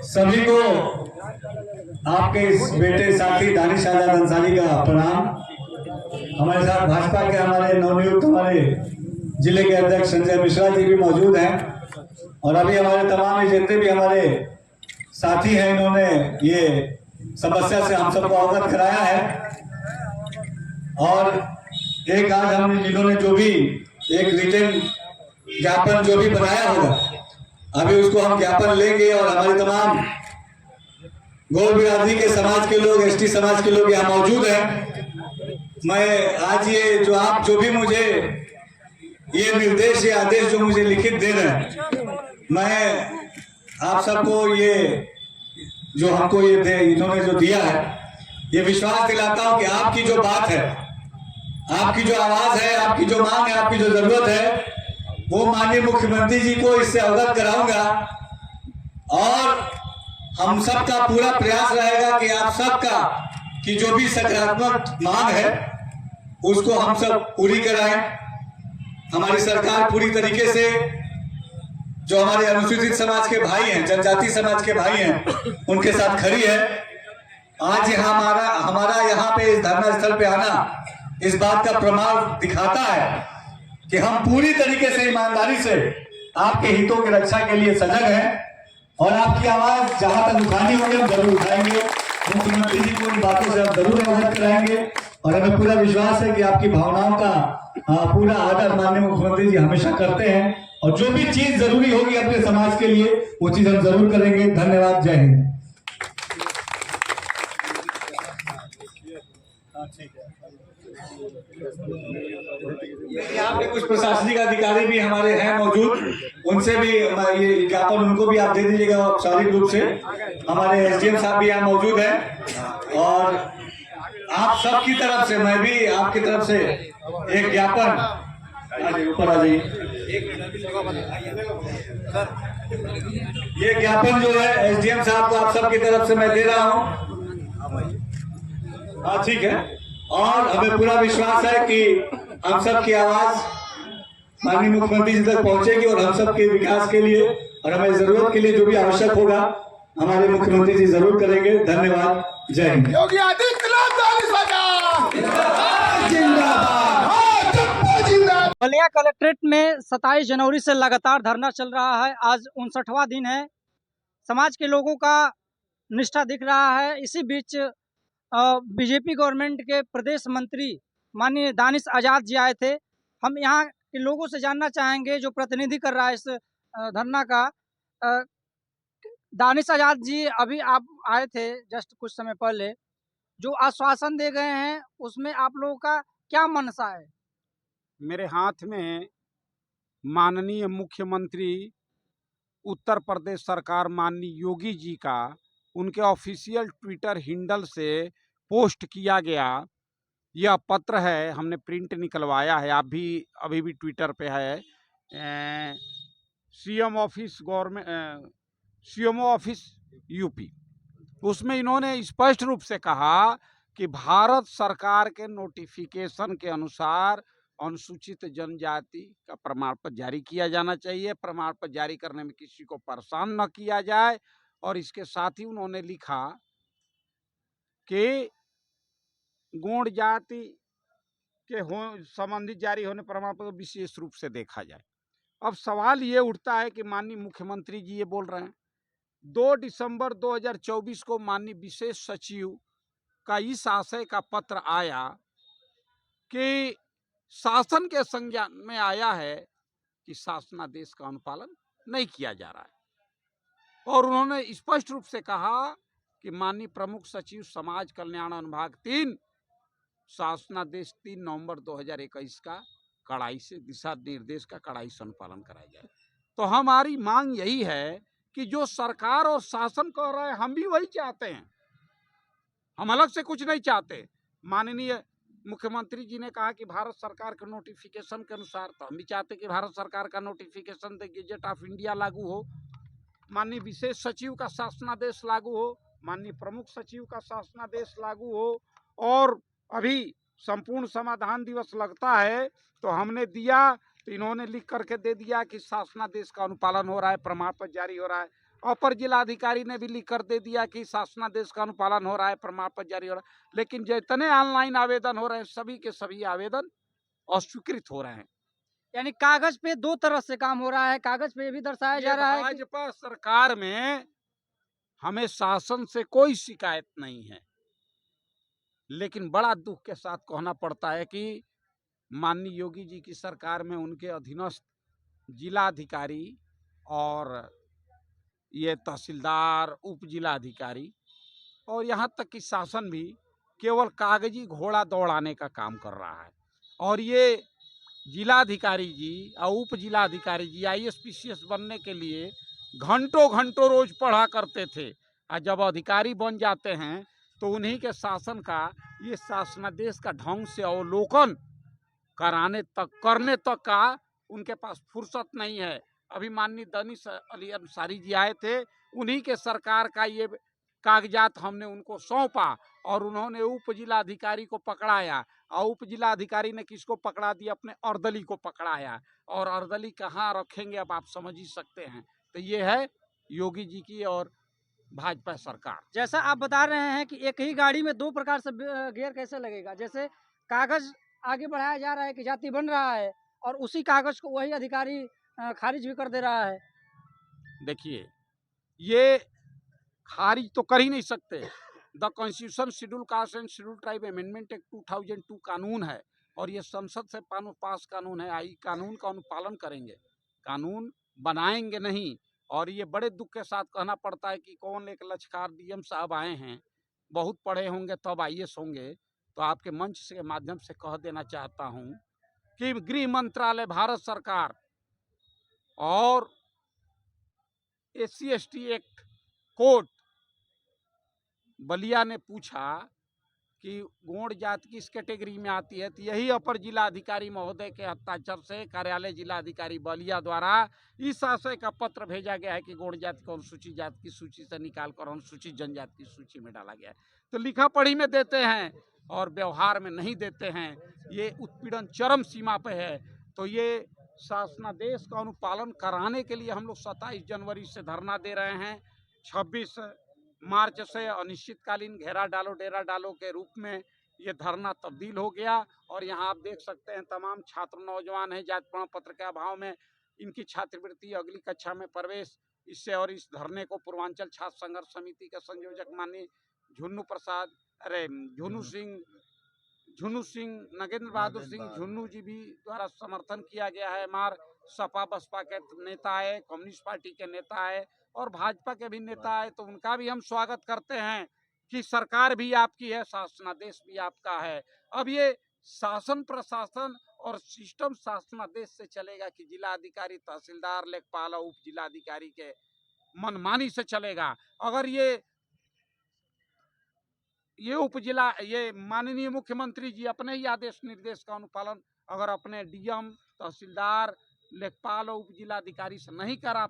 सभी को आपके इस बेटे साथी दानिश आजाद अंसारी का प्रणाम। हमारे साथ भाजपा के हमारे नवनियुक्त हमारे जिले के अध्यक्ष संजय मिश्रा जी भी मौजूद हैं और अभी हमारे तमाम जितने भी हमारे साथी हैं इन्होंने ये समस्या से हम सबको अवगत कराया है। और एक आज हम इन्होंने जो भी एक रिटर्न ज्ञापन जो भी बनाया होगा अभी उसको हम ज्ञापन लेंगे और हमारे तमाम गौर बिरादरी के समाज के लोग, एसटी समाज के लोग यहाँ मौजूद हैं। मैं आज ये जो आप जो भी मुझे ये निर्देश या आदेश जो मुझे लिखित दे रहे हैं, मैं आप सबको ये जो हमको ये इन्होंने जो दिया है ये विश्वास दिलाता हूँ कि आपकी जो बात है, आपकी जो आवाज है, आपकी जो मांग है, आपकी जो जरूरत है वो माननीय मुख्यमंत्री जी को इससे अवगत कराऊंगा और हम सबका पूरा प्रयास रहेगा कि आप सबका की जो भी सकारात्मक मांग है उसको हम सब पूरी कराएं। हमारी सरकार पूरी तरीके से जो हमारे अनुसूचित समाज के भाई हैं, जनजाति समाज के भाई हैं, उनके साथ खड़ी है। आज यहाँ हमारा यहाँ पे इस धरना स्थल पे आना इस बात का प्रमाण दिखाता है कि हम पूरी तरीके से ईमानदारी से आपके हितों की रक्षा के लिए सजग हैं और आपकी आवाज जहां तक उठानी होगी हम जरूर उठाएंगे। मुख्यमंत्री जी को इन बातों से हम जरूर अवगत कराएंगे और हमें पूरा विश्वास है कि आपकी भावनाओं का पूरा आदर माननीय मुख्यमंत्री जी हमेशा करते हैं और जो भी चीज जरूरी होगी अपने समाज के लिए वो चीज हम जरूर करेंगे। धन्यवाद। जय हिंद। यहाँ पे कुछ प्रशासनिक अधिकारी भी हमारे हैं मौजूद, उनसे भी ये ज्ञापन उनको भी आप दे दीजिएगा औपचारिक रूप से। हमारे एसडीएम साहब भी यहाँ मौजूद हैं और आप सबकी तरफ से मैं भी आपकी तरफ से एक ज्ञापन ऊपर आ जाइए। ये ज्ञापन जो है एसडीएम साहब को आप सबकी तरफ से मैं दे रहा हूँ। हाँ ठीक है। और हमें पूरा विश्वास है कि हम सब की आवाज माननीय मुख्यमंत्री जी तक पहुंचेगी और हम सब के विकास के लिए और हमें जरूरत के लिए जो भी आवश्यक होगा हमारे मुख्यमंत्री जी जरूर करेंगे। धन्यवाद। जय हिंद। योगी आदित्यनाथ बलिया कलेक्ट्रेट में 27 जनवरी से लगातार धरना चल रहा है। आज 59वां दिन है। समाज के लोगों का निष्ठा दिख रहा है। इसी बीच बीजेपी गवर्नमेंट के प्रदेश मंत्री माननीय दानिश आजाद जी आए थे। हम यहाँ के लोगों से जानना चाहेंगे जो प्रतिनिधि कर रहा है इस धरना का। दानिश आजाद जी, अभी आप आए थे जस्ट कुछ समय पहले, जो आश्वासन दे गए हैं उसमें आप लोगों का क्या मनसा है? मेरे हाथ में माननीय मुख्यमंत्री उत्तर प्रदेश सरकार माननीय योगी जी का उनके ऑफिशियल ट्विटर हैंडल से पोस्ट किया गया यह पत्र है। हमने प्रिंट निकलवाया है, आप भी अभी भी ट्विटर पे है। CM office government CMO office UP, उसमें इन्होंने स्पष्ट रूप से कहा कि भारत सरकार के नोटिफिकेशन के अनुसार अनुसूचित जनजाति का प्रमाण पत्र जारी किया जाना चाहिए। प्रमाण पत्र जारी करने में किसी को परेशान न किया जाए। और इसके साथ ही उन्होंने लिखा कि गौड़ जाति के संबंधित जारी होने प्रमाण पत्र विशेष रूप से देखा जाए। अब सवाल ये उठता है कि माननीय मुख्यमंत्री जी ये बोल रहे हैं 2 दिसंबर 2024 को माननीय विशेष सचिव का इस आशय का पत्र आया कि शासन के संज्ञान में आया है कि शासनादेश का अनुपालन नहीं किया जा रहा है। और उन्होंने स्पष्ट रूप से कहा कि माननीय प्रमुख सचिव समाज कल्याण अनुभाग 3 शासनादेश 3 नवंबर 2021 का कड़ाई से दिशा निर्देश का कड़ाई से अनुपालन कराया जाए। तो हमारी मांग यही है कि जो सरकार और शासन कह रहा है हम भी वही चाहते हैं, हम अलग से कुछ नहीं चाहते। माननीय मुख्यमंत्री जी ने कहा कि भारत सरकार के नोटिफिकेशन के अनुसार, तो हम भी चाहते कि भारत सरकार का notification the gazette of India लागू हो, माननीय विशेष सचिव का शासनादेश लागू हो, माननीय प्रमुख सचिव का शासनादेश लागू हो। और अभी संपूर्ण समाधान दिवस लगता है तो हमने दिया, तो इन्होंने लिख करके दे दिया कि शासनादेश का अनुपालन हो रहा है, प्रमाण पत्र जारी हो रहा है। अपर जिलाधिकारी ने भी लिख कर दे दिया कि शासनादेश का अनुपालन हो रहा है, प्रमाण पत्र जारी हो रहा है। लेकिन जितने ऑनलाइन आवेदन हो रहे हैं सभी के सभी आवेदन अस्वीकृत हो रहे हैं। यानी कागज पे दो तरह से काम हो रहा है, कागज पे भी दर्शाया जा रहा है कि भाजपा सरकार में हमें शासन से कोई शिकायत नहीं है, लेकिन बड़ा दुख के साथ कहना पड़ता है कि माननीय योगी जी की सरकार में उनके अधीनस्थ जिलाधिकारी और ये तहसीलदार, उप जिलाधिकारी और यहाँ तक कि शासन भी केवल कागजी घोड़ा दौड़ाने का काम कर रहा है। और ये जिलाधिकारी जी और उप जिलाधिकारी जी IAS बनने के लिए घंटों घंटों रोज पढ़ा करते थे, और जब अधिकारी बन जाते हैं तो उन्हीं के शासन का ये शासनादेश का ढंग से अवलोकन करने तक का उनके पास फुर्सत नहीं है। अभी माननीय दानिश अली अंसारी जी आए थे, उन्हीं के सरकार का ये कागजात हमने उनको सौंपा और उन्होंने उप जिलाधिकारी को पकड़ाया, और उप जिलाधिकारी ने किसको पकड़ा दिया? अपने अर्दली को पकड़ाया। और अर्दली कहाँ रखेंगे अब आप समझ ही सकते हैं। तो ये है योगी जी की और भाजपा सरकार। जैसा आप बता रहे हैं कि एक ही गाड़ी में दो प्रकार से गियर कैसे लगेगा? जैसे कागज आगे बढ़ाया जा रहा है कि जाति बन रहा है और उसी कागज को वही अधिकारी खारिज भी कर दे रहा है। देखिए, ये खारिज तो कर ही नहीं सकते। The constitution schedule caste and schedule tribe amendment act 2002 कानून है और ये संसद से पास कानून है। आई कानून का अनुपालन करेंगे, कानून बनाएंगे नहीं। और ये बड़े दुख के साथ कहना पड़ता है कि कौन एक लचकार DM साहब आए हैं, बहुत पढ़े होंगे तब IAS होंगे। तो आपके मंच के माध्यम से कह देना चाहता हूँ कि गृह मंत्रालय, भारत सरकार और SC/ST एक्ट कोर्ट बलिया ने पूछा कि गोंड जाति किस कैटेगरी में आती है, तो यही अपर जिलाधिकारी महोदय के हस्ताक्षर से कार्यालय जिलाधिकारी बलिया द्वारा इस आशय का पत्र भेजा गया है कि गोंड जाति को अनुसूचित जाति की सूची से निकालकर अनुसूचित जनजाति की सूची में डाला गया है। तो लिखा पढ़ी में देते हैं और व्यवहार में नहीं देते हैं। ये उत्पीड़न चरम सीमा पे है। तो ये शासनादेश का अनुपालन कराने के लिए हम लोग 27 जनवरी से धरना दे रहे हैं। 26 मार्च से अनिश्चितकालीन घेरा डालो डेरा डालो के रूप में ये धरना तब्दील हो गया। और यहाँ आप देख सकते हैं तमाम छात्र नौजवान हैं, जाति प्रमाण पत्र के अभाव में इनकी छात्रवृत्ति अगली कक्षा में प्रवेश, इससे और इस धरने को पूर्वांचल छात्र संघर्ष समिति के संयोजक माननीय झुन्नू सिंह नगेंद्र बहादुर सिंह झुन्नू जी भी द्वारा समर्थन किया गया है। हमार सपा बसपा के नेता है, कम्युनिस्ट पार्टी के नेता है और भाजपा के भी नेता है, तो उनका भी हम स्वागत करते हैं कि सरकार भी आपकी है, शासनादेश भी आपका है। अब ये शासन प्रशासन और सिस्टम शासनादेश से चलेगा कि जिलाधिकारी, तहसीलदार, लेखपाल और उप जिलाधिकारी के मनमानी से चलेगा? अगर ये माननीय मुख्यमंत्री जी अपने ही आदेश निर्देश का अनुपालन अगर अपने DM, तहसीलदार, लेखपाल और उप जिलाधिकारी से नहीं करा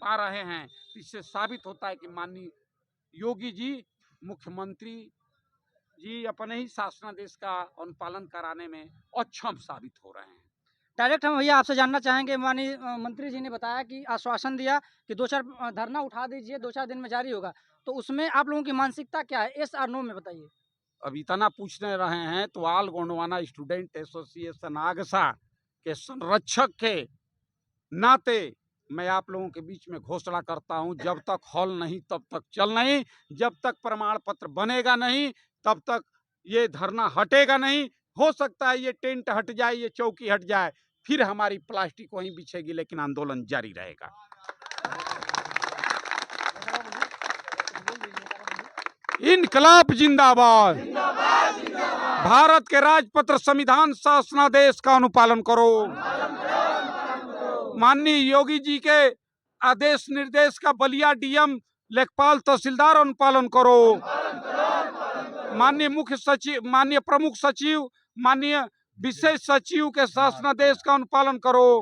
पा रहे हैं, तो इससे साबित होता है कि माननीय योगी जी, मुख्यमंत्री जी अपने ही शासनादेश का अनुपालन कराने में अक्षम साबित हो रहे हैं। डायरेक्ट हम भैया आपसे जानना चाहेंगे, माननीय मंत्री जी ने बताया कि आश्वासन दिया कि 2-4 धरना उठा दीजिए, 2-4 दिन में जारी होगा, तो उसमें आप लोगों की मानसिकता क्या है? yes और no में बताइए। अब इतना पूछने रहे हैं तो ऑल गोंडवाना स्टूडेंट एसोसिएशन आगसा के संरक्षक के नाते मैं आप लोगों के बीच में घोषणा करता हूं, जब तक हॉल नहीं तब तक चल नहीं, जब तक प्रमाण पत्र बनेगा नहीं तब तक ये धरना हटेगा नहीं। हो सकता है ये टेंट हट जाए, ये चौकी हट जाए, फिर हमारी प्लास्टिक वहीं बिछेगी, लेकिन आंदोलन जारी रहेगा। इनकलाब जिंदाबाद, भारत के राजपत्र संविधान शासनादेश का अनुपालन करो। माननीय योगी जी के आदेश निर्देश का बलिया DM, लेखपाल, तहसीलदार अनुपालन करो। माननीय मुख्य सचिव, माननीय प्रमुख सचिव, माननीय विशेष सचिव के शासनादेश का अनुपालन करो।